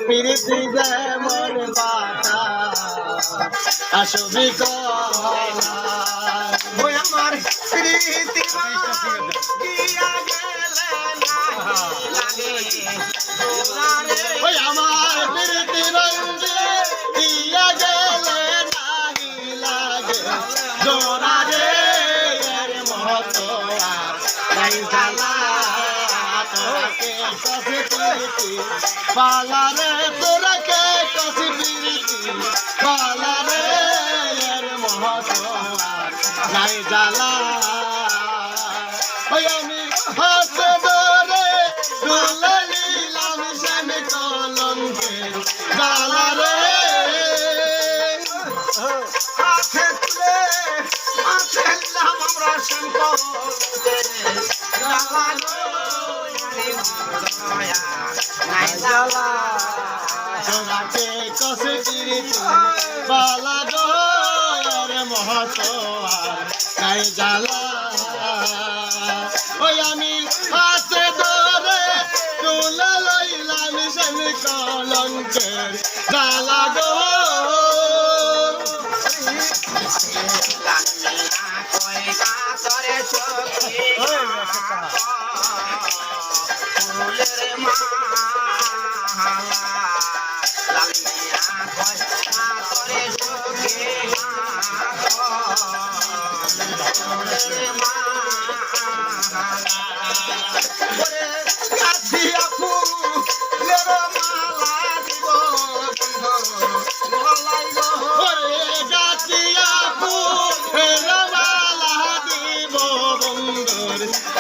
প্রীতি যেমন পাতা আসবি কলা ওই আমার প্রীতি দিয়া গেলে লাগে ওই আমার প্রীতি রঙ্গে দিয়া গেলে নাহি লাগে জোড়া রে এর মতো আর নাই জ্বালা তোরাকে কষে প্রীতি পালা রে তোরাকে কষে প্রীতি পালা রে এর মতো আর নাই জ্বালা ওই আমি হাতে ধরে দুলে নিলাম শ্যামে কলঙ্কে জ্বালা রে হাতে তুলে মাঠে নিলাম আমরা শঙ্কর নাই জ্বালা তোরাকে কষে প্রীতি পালা গো এর মতো আর নাই জ্বালা ওই আমি হাতে ধরে তুলে লইলাম শ্যামে কলঙ্কের জ্বালা গো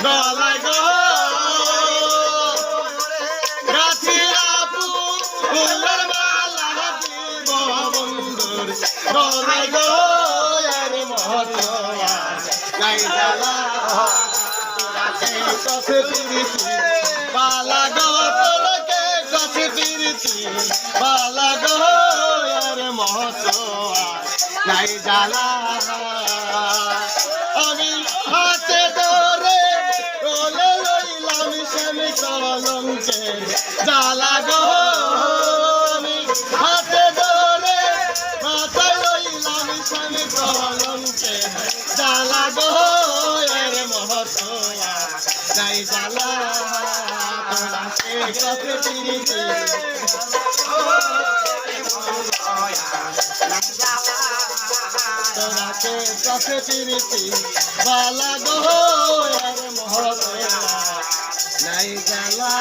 গলায় গো গাছিয়া ফুলের মালা দিব বন্ধুর গলায় গো এর মতো নাই জ্বালা তোরাকে কষে প্রীতি পালা গো তোরাকে কষে প্রীতি পালা গো এর মতো নাই জ্বালা আমি হাতে ধরে কোলে লইলাম শ্যামে কলঙ্কে জ্বালা গো আমি হাতে ধরে মাথায় লইলাম শ্যামে কলঙ্কে জ্বালা গো এর মতো নাই জ্বালা তোরাকে কষে প্রীতি তোরাকে কষে প্রীতি বালা গো এর মহত নাই জ্বালা